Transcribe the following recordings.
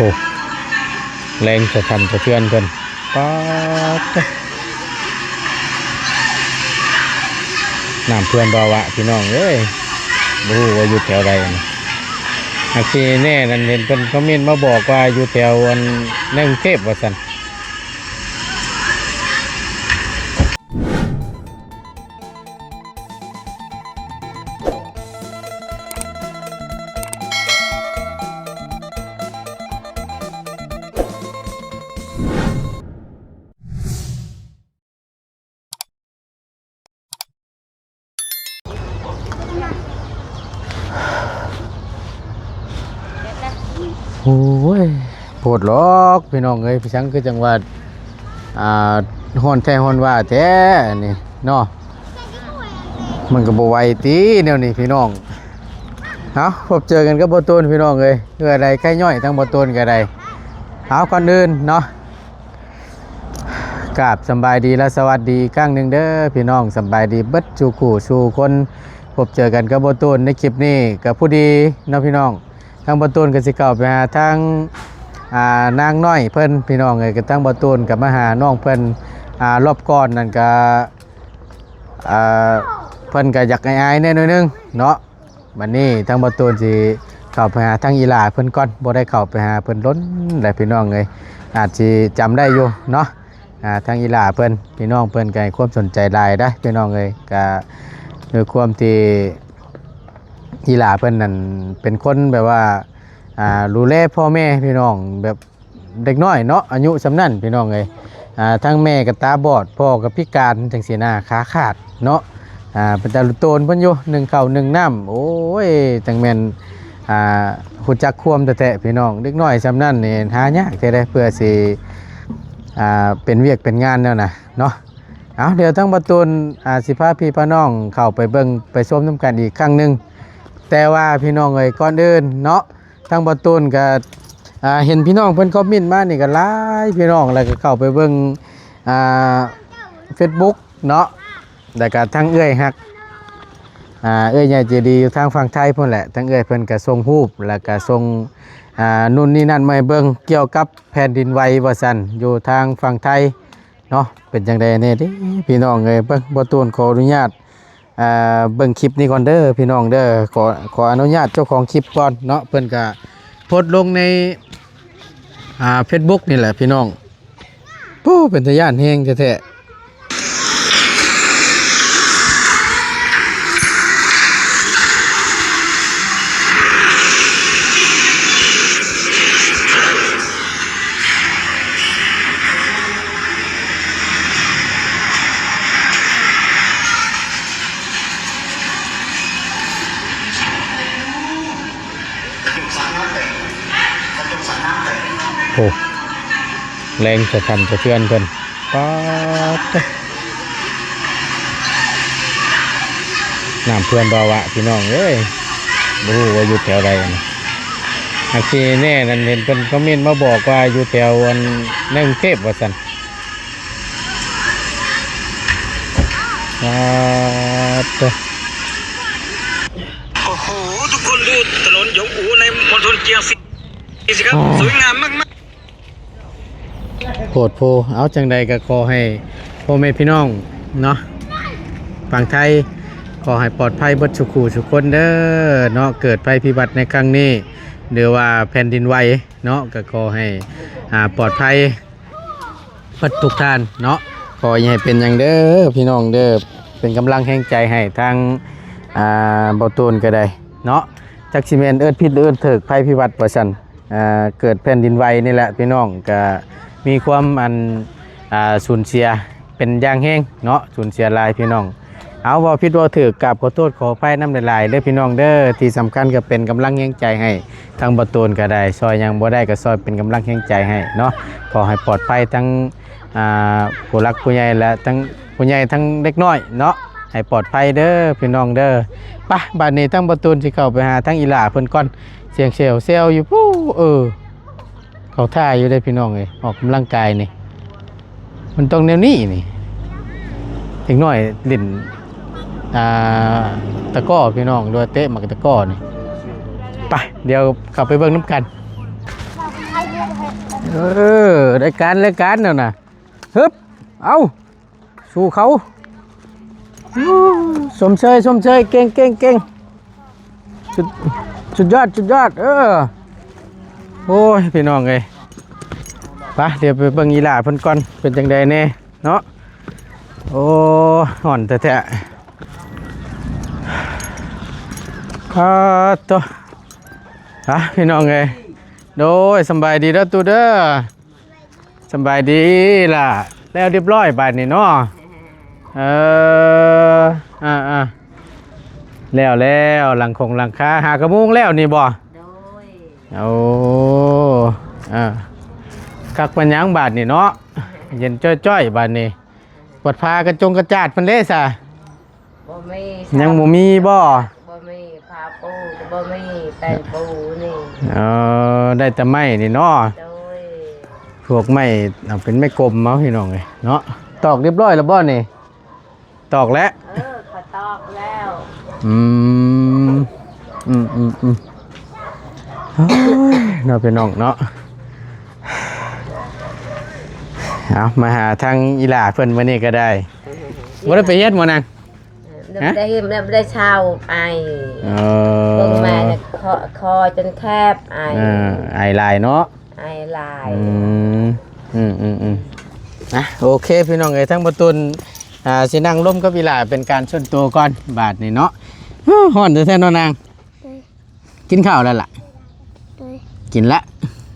อ้แรงจะทำจะเทือนเพิ่นป๊าดน้ำเพื่อนบาวะพี่น้องเอ้ยบ่รู้ว่าอยู่แถวใดนะอาทีแน่นั่นเห็นเพิ่นคอมเมนต์มาบอกว่าอยู่แถวอันในกรุงเทพว่าซั่นโอ้ยโพดล็อกพี่น้องเอ้ยพี่ชังคือจังหวัดฮ้อนแท้ฮ้อนว่าแท้นี่เนาะมันก็บ่ไหวติแนวนี้พี่น้องเอาพบเจอกันกับบ่ตูนพี่น้องเอ้ยเพื่อใดใกล้ย่อยทั้งบ่ตูนก็ได้เอาก่อนอื่นเนาะกราบสำบายดีและสวัสดีครั้งหนึ่งเด้อพี่น้องสำบายดีเบิดสู่คู่สู่คนพบเจอกันกับบ่ตูนในคลิปนี้กับผู้ดีเนาะพี่น้องทางบ่ตูนก็สิเข้าไปหาทางนางน้อยเพิ่นพี่น้องเอ้ยก็ทางบ่ตูนก็มาหาน้องเพิ่นรอบก่อนนั่นก็เพิ่นก็อยากอายๆแน่หน่อยนึงเนาะบัดนี้ทางบ่ตูนสิเข้าไปหาทางอีหลาเพิ่นก่อนบ่ได้เข้าไปหาเพิ่นล้นแหละพี่น้องเอ้ยอาจสิจำได้อยู่เนาะทางอีหลาเพิ่นพี่น้องเพิ่นก็ให้ความสนใจหลายได้พี่น้องเอ้ยก็ด้วยความที่อีหลาเพิ่นนั่นเป็นคนแบบว่าดูแลพ่อแม่พี่น้องแบบเด็กน้อยเนาะอายุสำนั้นพี่น้องเอ้ยทั้งแม่ก็ตาบอดพ่อก็พิการจังซี่นะขาขาดเนาะเป็นตาลุโตนเพิ่นอยู่นึ่งข้าวนึ่งน้ำโอ้ยจังแม่นฮู้จักความแท้ๆพี่น้องเด็กน้อยสำนั้นนี่หายากแท้ได้เพื่อสิเป็นเวียกเป็นงานแล้วนะเนาะเอาเดี๋ยวทั้งประตูนสิพาพี่พาน้องเข้าไปเบิ่งไปชมน้ำกันอีกครั้งหนึ่งแต่ว่าพี่น้องเอ้ยก่อนอื่นเนาะทั้งประตูนก็เห็นพี่น้องเพิ่นคอมเมนต์มานี่ก็หลายพี่น้องแล้วก็เข้าไปเบิ่งFacebook เนาะแล้วก็ทั้งเอื้อยฮักเอื้อยใหญ่ใจดีอยู่ทางฝั่งไทยพุ่นแหละทั้งเอื้อยเพิ่นก็ส่งรูปแล้วก็ส่งนู่นนี่นั่นมาให้เบิ่งเกี่ยวกับแผ่นดินไหวว่าซั่นอยู่ทางฝั่งไทยเนาะเป็นจังได๋แน่เด้พี่น้องเอ้ยเบิ่งบ่ตูนขออนุญาตเบิ่งคลิปนี้ก่อนเด้อพี่น้องเด้อขออนุญาตเจ้าของคลิปก่อนเนาะเพิ่นก็โพสต์ลงในFacebook นี่แหละพี่น้องโอ้เป็นตาย้านแฮงแท้ๆโอ้แรงจะทำจะเทือนเพิ่นป๊าดน้ำเพื่อนบาวะพี่น้องเอ้ยบ่รู้ว่าอยู่แถวใดนะอาทีแน่นั่นเห็นเพิ่นคอมเมนต์มาบอกว่าอยู่แถวอันในกรุงเทพว่าซั่นโอ้โหทุกคนดูถนนหยงอูในมณฑลเจียงสิครับสวยงามมากโพดโพเอาจังใดก็ขอให้พ่อแม่พี่น้องเนาะฝั่งไทยขอให้ปลอดภัยเบิดสุขุสุขคนเด้อเนาะเกิดภัยพิบัติในครั้งนี้หรือว่าแผ่นดินไหวเนาะก็ขอให้ปลอดภัยเบิดทุกท่านเนาะขอให้เป็นอย่างเด้อพี่น้องเด้อเป็นกำลังแห่งใจให้ทางบ่ตูนก็ได้เนาะจักสิแม่นเอิ้นพิษหรือเอิ้นเถิกภัยพิบัติว่าซั่นเกิดแผ่นดินไหวนี่แหละพี่น้องก็มีความสูญเสียเป็นอย่างแห้งเนาะสูญเสียหลายพี่น้องเอาว่าพิษว่าถือกับขอโทษขออภัยน้ำหลายๆเด้อพี่น้องเด้อที่สำคัญก็เป็นกำลังแห่งใจให้ทางบ่ตูนก็ได้ซอยยังบ่ได้ก็ซอยเป็นกำลังแห่งใจให้เนาะขอให้ปลอดภัยทั้งผู้รักผู้ใหญ่และทั้งผู้ใหญ่ทั้งเด็กน้อยเนาะให้ปลอดภัยเด้อพี่น้องเด้อไปบัดนี้ทั้งบ่ตูนสิเข้าไปหาทั้งอีหล่าเพิ่นก่อนเสียงเซลเซลอยู่ปู้เขาท่าอยู่ได้พี่น้องเลยออกกำลังกายนี่มันต้องแนวนี้นี่ถึงหน่อยลิ่นตะก้อพี่น้องด้วยเตะหมักตะก้อนี่ไปเดี๋ยวขับไปเบิ่งน้ำกัน เออได้การแล้วนะฮึบเอาสู้เขาสมเชยเก่งสุดยอดโอ้ยพี่น้องเลยไปเดี๋ยวไปเบิ่งอีหล่าเพิ่นก่อนเป็นจังใดแน่เนาะโอ้ห่อนแท้ตัวพี่น้องเลยโดยสบายดีแล้วตูเด้อสบายดีล่ะแล้วเรียบร้อยบาดนี้เนาะแล้วหลังคาหากระมุงแล้วนี่บ่โอ้คักปัญญังบาดนี่เนาะเย็นจ้อยบาดนี่ปวดพากระจาดมันเด้ซะยังบ่มีบ่มีพาปูบ่มีแป้งปูนี่ได้แต่ไม้นี่เนาะพวกไม้เอาเป็นไม้กลมเมาพี่น้องเลยเนาะตอกเรียบร้อยแล้วบ่นี่ตอกแล้วเขาตอกแล้วเนาะพี่น้องเนาะเอามาหาทางอีหล่าเพิ่นมื้อนี้ก็ได้บ่ได้ไปเฮ็ดบ่นางได้เช่าไอเบิ่งมาเนี่ยคอจนแคบไอลายเนาะไอลายนะโอเคพี่น้องเอ้ยทั้งประตูนสินั่งร่มกับอีหล่าเป็นการส่วนตัวก่อนบาทนี่เนาะฮ้อนแท้ๆเนาะนางกินข้าวแล้วล่ะกินละ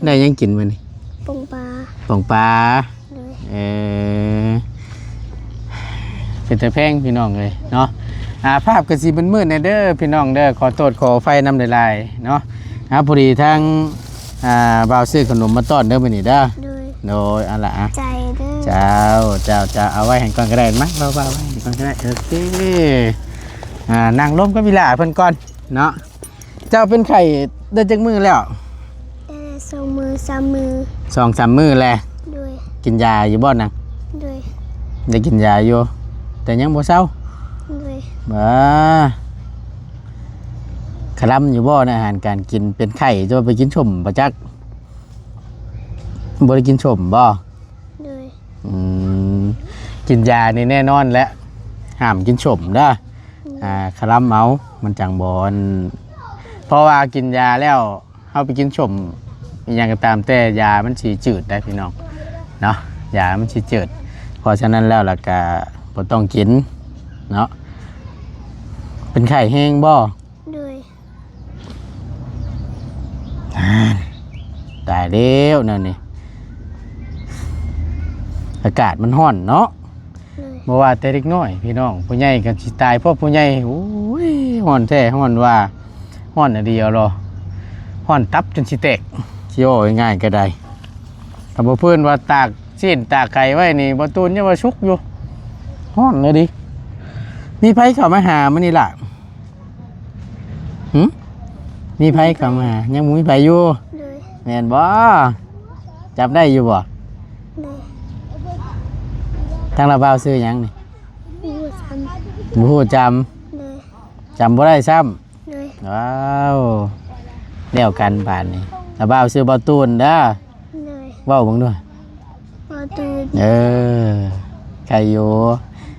ได้ยังกินมื้อนี้ป่องปลาเป็นแต่แพงพี่น้องเลยเนาะภาพกระสีเป็นมืดในเด้อพี่น้องเด้อขอโทษขอไฟน้ำลายเนาะพอดีทั้งบ่าวซื้อขนมมาต้อนเด้อมื้อนี้เด้อโดยเอาล่ะใจเด้อเจ้าเอาไว้ให้ก่อนก็ได้มั้ยบ่าวไว้ให้ก่อนก็ได้โอเคนั่งล้มก็มีหลาเพิ่นก่อนเนาะเจ้าเป็นไข่ได้จักมื้อแล้ว2 มื้อ 3 มื้อ 2-3 มื้อแล้วกินยาอยู่บ่นางได้กินยาอยู่แต่ยังบ่เศร้าคลำอยู่บ่อาหารการกินเป็นไข่จะไปกินชมประจักบ่ได้กินชมบ่กินยานี่แน่นอนแล้วห้ามกินชมเด้อคลำเมามันจังบ่เพราะว่ากินยาแล้วเฮาไปกินชมอย่างก็ตามแต่ยามันสิจืดได้พี่น้องเนาะยามันสิจืดเพราะฉะนั้นแล้วล่ะก็บ่ต้องกินเนาะเป็นไข่แห้งบ่ตายแล้วนั่นนี่อากาศมันร้อนเนาะบ่ว่าแต่เด็กน้อยพี่น้องผู้ใหญ่ก็สิตายเพราะผู้ใหญ่โอ้ยร้อนแท้ร้อนว่าร้อนอันเดียวหรอร้อนตับจนสิแตกสิโอ้ง่ายๆก็ได้ถ้าบ่เพิ่นว่าตากชิ้นตากไก่ไว้นี่บ่ตูนยังว่าชุกอยู่ร้อนเลยดิมีไผเข้ามาหามื้อนี้ล่ะมีไผเข้ามายังมีไผอยู่แม่นบ่จับได้อยู่บ่ทางระบาวซื้อหยังนี่บ่ฮู้จำบ่ได้ซ้ำว้าวเดี่ยวกันบาดนี้ระบาวซื้อบ่ตูนเด้อเว้าเบิ่งด้วยบ่ตูนใครอยู่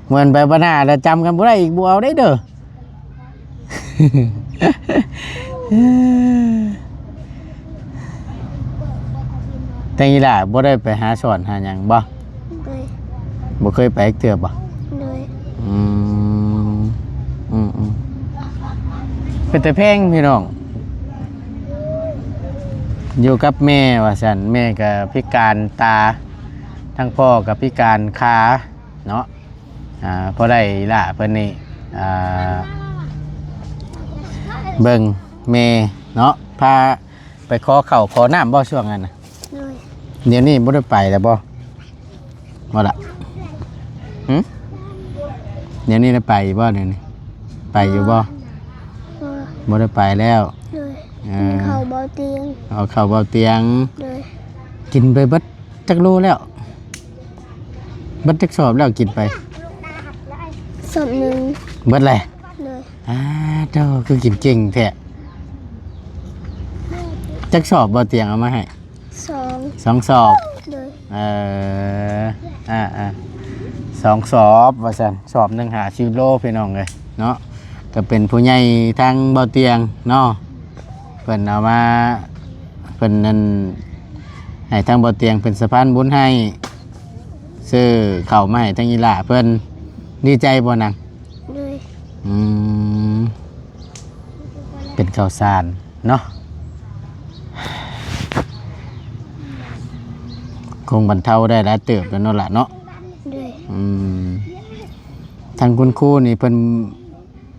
เหมือนไปบ้านหน้าแล้วจำกันบ่ได้อีกบ่เอาได้เด้อแต่อีหล่าบ่ได้ไปหาสอนหาหยังบ่บ่เคยไปเทื่อบ่เป็นแต่เพลงพี่น้องอยู่กับแม่ว่าซั่นแม่ก็พิการตาทั้งพ่อก็พิการขาเนาะพอได้ล่ะเพิ่นนี่เบิ่งแม่เนาะพาไปขอข้าวขอน้ำบ่ช่วงนั้นน่ะเดี๋ยวนี้บ่ได้ไปแล้วบ่ล่ะเดี๋ยวนี้ได้ไปบ่เดี๋ยวนี้ไปอยู่บ่ได้ไปแล้วเข้าเบาเตียงเอาข้าวเบาเตียงกินไปเบิดจักโลแล้วเบิดจักสอบแล้วกินไปสอบนึงเบิดแหละเจ้าคือกินเก่งแท้จักสอบเบาเตียงเอามาให้ สอง 2 สอบ โดย 2 สอบว่าซั่นสอบหนึง50 โลพี่น้องเอ้ยเนาะก็เป็นผู้ใหญ่ทางเบาเตียงเนาะเพิ่นเอามาเพิ่นนั่นให้ทางเบาเตียงเป็นสะพานบุญให้ซื้อข้าวมาให้ทางอีหล่าเพิ่นดีใจบ่นาง โดย เป็นข้าวสารเนาะคงบรรเทาได้หลายเติบแล้วเนาะล่ะเนาะ โดย ทางคุณครูนี่เพิ่น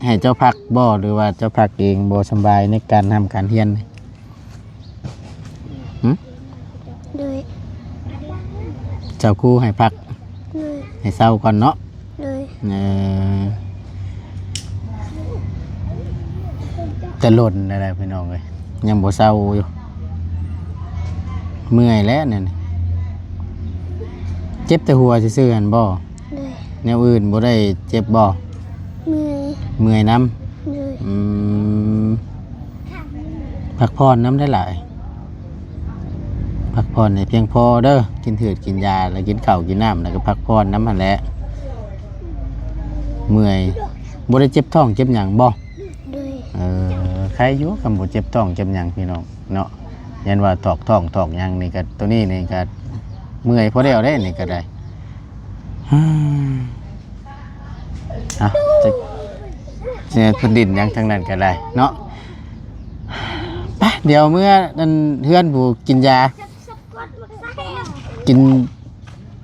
ให้เจ้าพักบ่หรือว่าเจ้าพักเองบ่สำบายในการทำการเรียน โดย เจ้าครูให้พัก โดย ให้เศร้าก่อนเนาะ โดย จะหล่นอะไรพี่น้องเลยยังบ่เศร้าอยู่เมื่อยแล้วเนี่ยเจ็บแต่หัวซื่อๆหั่นบ่ โดย แนวอื่นบ่ได้เจ็บบ่ เมื่อย เมื่อยน้ โดย ำพักผ่อนน้ำได้หลายพักผ่อนให้เพียงพอเด้อกินถืดกินยาแล้วกินข้าวกินน้ำแล้วก็พักผ่อนน้ำหั่นแหละเมื่อยบ่ได้เจ็บท้องเจ็บหยังบ่ โดย ใครอยู่คำบ่เจ็บท้องเจ็บหยังพี่น้องเนาะยันว่าตอกท้องตอกหยังนี่ก็ตัวนี้นี่ก็เมื่อยพอแล้วได้นี่ก็ได้อ่ะจะเพิ่นดินหยังทางนั้นก็ได้เนาะไปเดี๋ยวเมื่อนั้นเฮือนผู้กินยากิน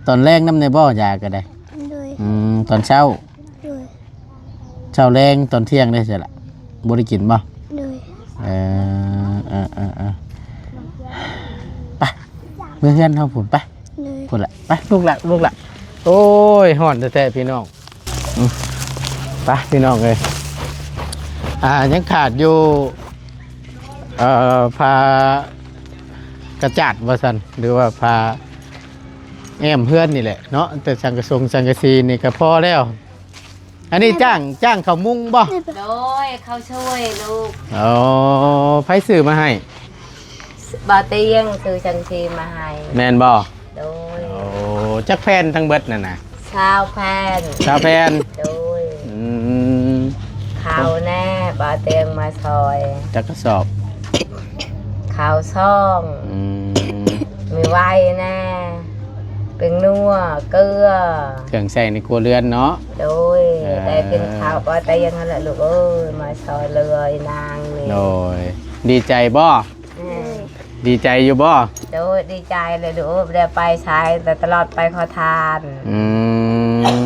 ตอนแรกน้ำในบ่ยาก็ได้ โดย ตอนเช้า โดย เช้าแรงตอนเที่ยงได้ใช่ละบ่ได้กินบ่ โดย ไปเมื่อเฮือนเฮาพุ่นไป โดย พุ่นละไปลูกละโอ้ยฮ้อนแท้ๆพี่น้องไปพี่น้องเอ้ยยังขาดอยู่พากระจัดว่าซั่นหรือว่าพาแอมเพื่อนนี่แหละเนาะแต่สังกะสังกะสีนี่ก็พอแล้วอันนี้จ้างเขามุ้งบ่ โดยเขาช่วยลูก อ๋อไผซื้อมาให้ บาเตียงซื้อจังชีมาให้ แม่นบ่ โดย โอ้จักแผ่นทั้งเบิดนั่นน่ะ ชาวแพน ชาวแผ่น โดย อืม ข้าวแน่บาเตียงมาซอย จักกระสอบ ข้าวซ่อง อืม มีไว้แน่เป็นนัวเกลือ เครื่องใช้ในครัวเรือนเนาะ โดยได้กินข้าวบาเตียงนั่นแหละลูกเอ้ยมาซอยเลยนางนี่ โดยดีใจบ่ อืม ดีใจอยู่บ่ โดยดีใจเลยดูได้ไปใช้แต่ตลอดไปขอทาน อืม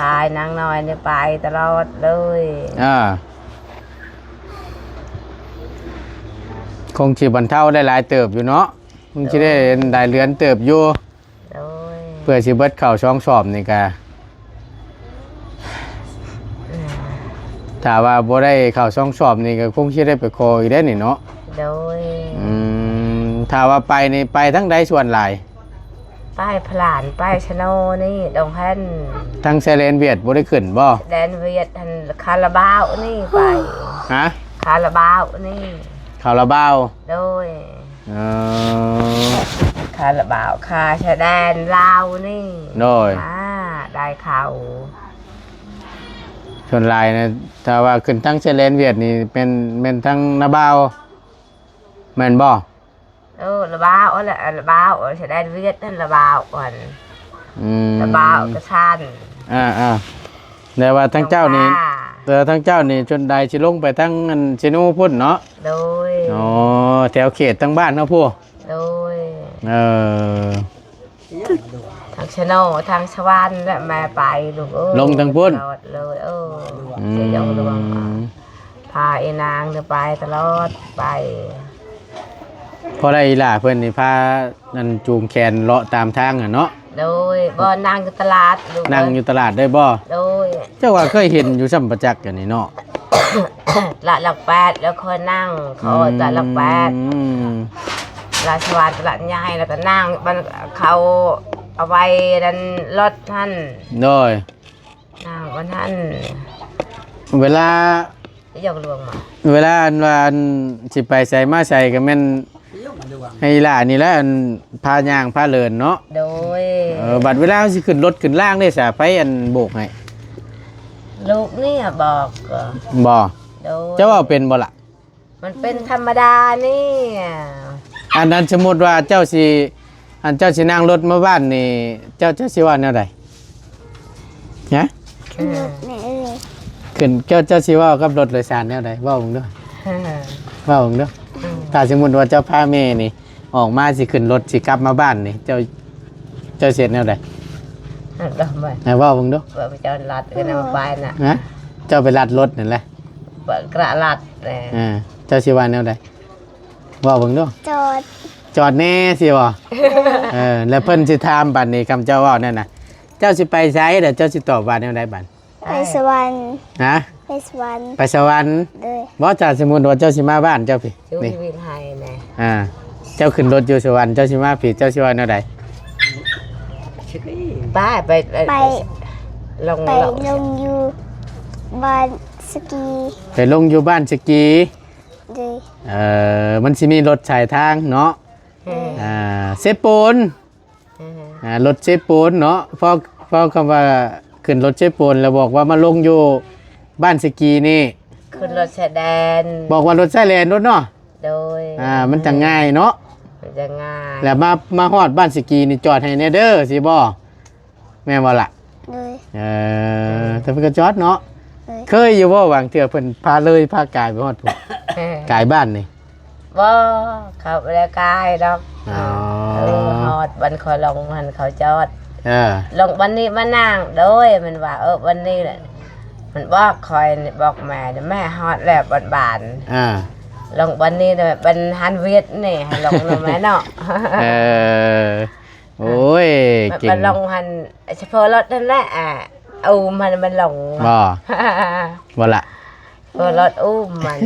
ทายนางน้อยนี่ไปตลอดเลย คงสิบรรเทาได้หลายเติบอยู่เนาะคงสิได้เรือนเติบอยู่ โดย เพื่อสิเบิดเข้าช่องสอบนี่ก็ถ้าว่าบ่ได้เข้าช่องสอบนี่ก็คงสิได้ไปขออีกได้นี่เนาะ โดย ถ้าว่าไปนี่ไปทั้งใดส่วนหลาย ป้ายผลานป้ายชะโนนี่ดงแฮน ทั้งไซเลนเวียดบ่ได้ขึ้นบ่ แดนเวียดทันคาราบาวนี่ไป ฮะ คาราบาวนี่ คาราบาว โดย เออ คาราบาวคาชะแดนลาวนี่ โดย ได้ข่าว ส่วนหลายนะถ้าว่าขึ้นทั้งไซเลนเวียดนี่เป็นทั้งนาบาวแม่นบ่ ระบาวอะไรระบาวชะแดนเวียดนั่นระบาวก่อนระบาวกระชัน แต่ว่าทั้งเจ้านี่แต่ทั้งเจ้านี่จนใดสิลงไปทั้งอันชินูพุ่นเนาะ โดย อ๋อแถวเขตทั้งบ้านเนาะผู้ โดย เออ ทางชะโนทางชวานและแม่ไปลูกเอ้ย ลงทางพุ่น ตลอดเลยจะยงระวังพาไอ้นางจะไปตลอดไป พอได้อีหล่าเพิ่นนี่พานั่นจูงแขนเลาะตามทางอ่ะเนาะ โดยบ่นางอยู่ตลาดลูก นั่งอยู่ตลาดได้บ่ โดย เจ้าว่าเคยเห็นอยู่ซ้ำประจักษ์กันนี่เนาะ ละหลักแปดแล้วคนนั่งเขาตลาดแปดราชวานตลาดใหญ่แล้วก็นั่งมันเขาเอาไว้ดันรถท่าน โดย นั่งวันท่าน เวลา จะยกลวงมา อันว่าอันสิไปใส่มาใส่ก็แม่น ให้อีหล่านี่แหละอันพาย่างพาเลินเนาะ โดย บัดเวลาสิขึ้นรถขึ้นล่างได้สะไปอันโบกให้ ลูกนี่บอก บ่ โดย เจ้าว่าเป็นบ่ล่ะ มันเป็นธรรมดานี่ อันนั้นสมมุติว่าเจ้าสินั่งรถมาบ้านนี่เจ้าสิว่าแนวใดฮะ ขึ้นรถแม่เลย ขึ้นเจ้าสิเว่ากับรถโดยสารแนวใดเว้าผมเด้อเว้าผมเด้อถ้าสมมุติว่าเจ้าพาแม่นี่ออกมาสิขึ้นรถสิกลับมาบ้านนี่เจ้าเสียแนวใด ก็ไม่ เว้าผมเด้อ ไปเจ้าลัดกันมาไปน่ะ ฮะเจ้าไปลัดรถนั่นแหละ กระลัดเลย เจ้าสิว่าแนวใดเว้าผมเด้อ จอด จอดแน่สิบ่แล้วเพิ่นสิถามบัดนี้คำเจ้าเว้านั่นน่ะเจ้าสิไปไสเด้อเจ้าสิตอบว่าแนวใดบัด ไปสวรรค์ ฮะ ไปสวรรค์ ไปสวรรค์ เลย บ่จ่าสมมุติว่าเจ้าสิมาบ้านเจ้าพี่ ชู นี่ ชีวิตให้แน่ เจ้าขึ้นรถอยู่สวรรค์เจ้าสิมาพี่เจ้าสิว่าแนวใด ป้าไป ไป ลง ไป ลง ลงอยู่บ้านสกี ไปลงอยู่บ้านสกี เลย มันสิมีรถสายทางเนาะเซโปนรถเซโปนเนาะพอคำว่าขึ้นรถเซโปนแล้วบอกว่ามาลงอยู่บ้านสกีนี่ ขึ้นรถแสดง บอกว่ารถไซแลนรถเนาะ โดย มันจะง่ายเนาะ มันจะง่าย แล้วมาฮอดบ้านสกีนี่จอดให้แน่เด้อสิบ่แม่นบ่ล่ะ เลย แต่เพิ่นก็จอดเนาะ เลย เคยอยู่บ่หวังเทื่อเพิ่นพาเลยพากายไปฮอดพุ่นกายบ้านนี่ ว่าเขาไปแล้วกายดอก อ๋อ ฮอดบันคอยลงมันเขาจอด เออ ลงวันนี้มานั่งโดยมันว่าวันนี้แหละมันบอกคอยบอกแม่เดี๋ยวแม่ฮอดแล้วบาน อ่า ลงวันนี้เนี่ยเป็นฮันเวียดนี่ให้ลงหน่อยไหมเนาะ เออโอ้ยเก่ มัน ง ลงหันเฉพาะรถนั่นแหละอุ้มมันลง บ่บ่ล่ะ เฉพาะรถอุ้มมัน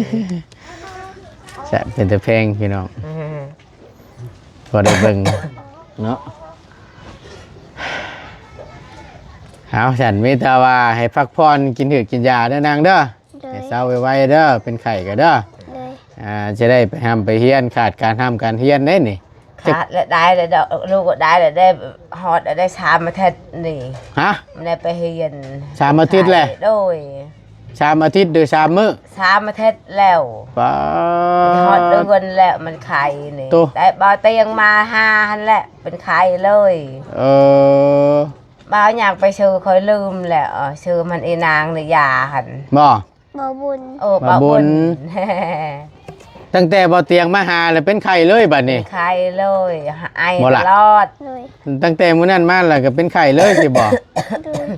จะเป็นแต่เพลงพี่น้องพอได้เบิ่งเนาะเอาฉันมีแต่ว่าให้พักผ่อนกินถือกินยาเด้อนางเด้อ เล ให้ ย เศร้าไว้ๆเด้อเป็นไข้ก็เด้อ เลย จะได้ไปห้ามไปเฮียนขาดการห้ามการเฮียนได้นี่ ขาดแล้วได้แล้วลูกก็ได้แล้วได้ฮอดแล้วได้3 อาทิตย์นี่ ฮะ มันได้ไปเรียน 3 อาทิตย์แหละ โดย 3 อาทิตย์หรือ3 มื้อ 3 อาทิตย์แล้ว ป้า ฮอดเดือนแล้วมันไข่นี่ ตัว ได้บ่เตียงมา5หันแหละเป็นไข่เลย เออ บ่าวอยากไปซื้อคอยลืมแหละซื้อมันอีนางในยาหัน บ่ บ่บุญ โอ้ บ่าวบุ บุ ญ ญ ตั้งแต่บ่เตียงมาหาแล้วเป็นไข้เลยบัดนี้ ไข่เลยไอ บ่ ต ล่ะ ลอด เลย ตั้งแต่มื้อนั้นมาแล้วก็เป็นไข้เลยสิบ่ เลย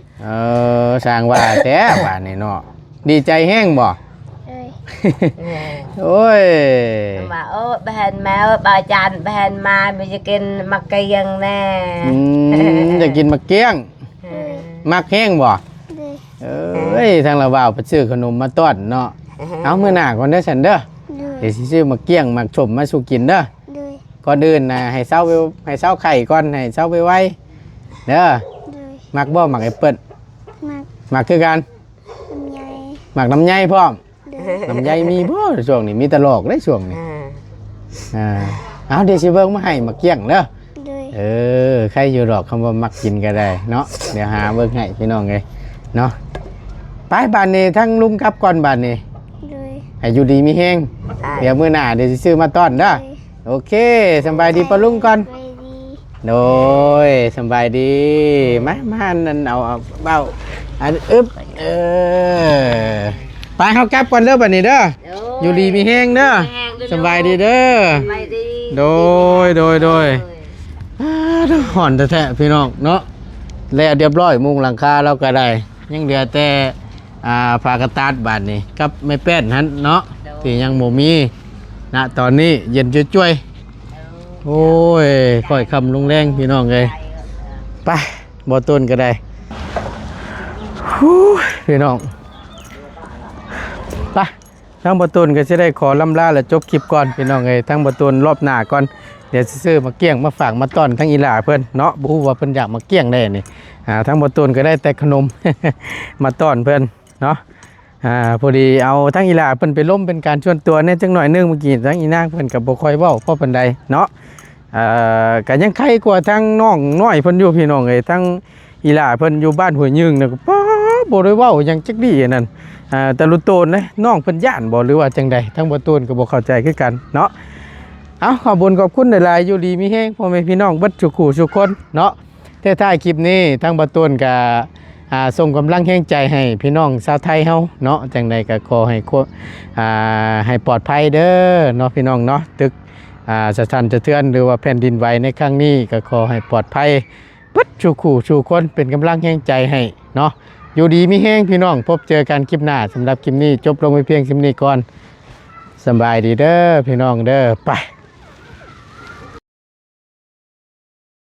สร้างว่าแท้บ้านนี่เนาะดีใจแห้งบ่ เลย โอ้ย มาแบนแมวบาจันแบนมาไม่จะกินมักกะยังแน่ อยากกินมะเกี้ยงมักแห้งบ่ เลย เอ้ยทางละว่าวไปซื้อขนมมาต้อนเนาะเอามื้อหน้าก่อนเด้อฉันเด้อ เลย เดี๋ยวสิซื้อมะเกี้ยงมักชมมาสู่กินเด้อ เลย ก่อนอื่นนะให้เศร้าไข่ก่อนให้เศร้าไวๆเด้อ เลย มักบ่มักแอปเปิ้ล มาก มักคือกัน ลำไย มักน้ำใยพร้อม เลย น้ำใยมีบ่ช่วงนี้มีแตลอกได้ช่วงนี้เอาเดี๋ยวสิเบิ่งมาให้มะเกี้ยงเด้อ เลย ใครอยู่ดอกคำว่ามักกินก็ได้เนาะเดี๋ยวหาเบิ่งให้พี่น้องเลยเนาะไปบ้านนี้ทั้งลุงกับก่อนบ้านนี้ เลย ให้อยู่ดีมีแฮงเดี๋ยวมื้อหน้าเดี๋ยวสิซื้อมาต้อนเด้อโอเคสำบายดีปะลุงก่อน ไปดี โดยสำบายดีมานั่นเอาเบ้าอันอึ๊บไปเฮากลับก่อนเด้อบัดนี้เด้ออยู่ดีมีแฮงเด้อสำบายดีเด้อ ไปดี โดยห่อนแท้ๆพี่น้องเนาะแล้วเรียบร้อยมุงหลังคาเราก็ได้ยังเหลือแต่ฝากระตาดบาดนี้กับไม่แป้นหันเนาะที่ยังบ่มีณตอนนี้เย็นจ้วยๆโอ้ยค่อยคำลงแรงพี่น้องเลยไปบ่ต้นก็ได้ฮู้พี่น้องไปทั้งบ่ต้นก็จะได้ขอลำลาและจบคลิปก่อนพี่น้องเลยทั้งบ่ต้นรอบหน้าก่อนเดี๋ยวซื้อมาเกี้ยงมาฝากมาต้อนทั้งอีหล่าเพิ่นเนาะบ่ฮู้ว่าเพิ่นอยากมาเกี้ยงได้นี่ทั้งบ่ต้นก็ได้แต่ขนม มาต้อนเพิ่นเนาะ พอดีเอาทั้งอีหลาเพิ่นไปล้มเป็นการชวนตัวเนี่ยจังหน่อยนึงเมื่อกี้ทั้งอีนางเพิ่นก็บ่ค่อยเว้าพอปานใดเนาะก็ยังใครกว่าทั้งน้องน้อยเพิ่นอยู่พี่น้องเอ้ยทั้งอีหลาเพิ่นอยู่บ้านห้วยยึงน่ะก็ป๊าบ่ได้เว้าหยังจักดีอันนั้นแต่ลุโตนนะน้องเพิ่นย่านบ่หรือว่าจังใดทั้งบ่ตูนก็บ่เข้าใจคือกันเนาะเอาขอบคุญขอบคุณหลายๆอยู่ดีมีแฮงพ่อแม่พี่น้องเบิดทุกคู่ทุกคนเนาะท้ายคลิปนี้ทั้งบ่ตูนก็ส่งกำลังแห่งใจให้พี่น้องชาวไทยเฮาเนาะจังใดก็ขอให้ปลอดภัยเด้อเนาะพี่น้องเนาะตึกสถานสะเทือนหรือว่าแผ่นดินไหวในครั้งนี้ก็ขอให้ปลอดภัยเบิดทุกคู่ทุกคนเป็นกำลังแห่งใจให้เนาะอยู่ดีมีแฮงพี่น้องพบเจอกันคลิปหน้าสำหรับคลิปนี้จบลงไปเพียงคลิปนี้ก่อนสบายดีเด้อพี่น้องเด้อไป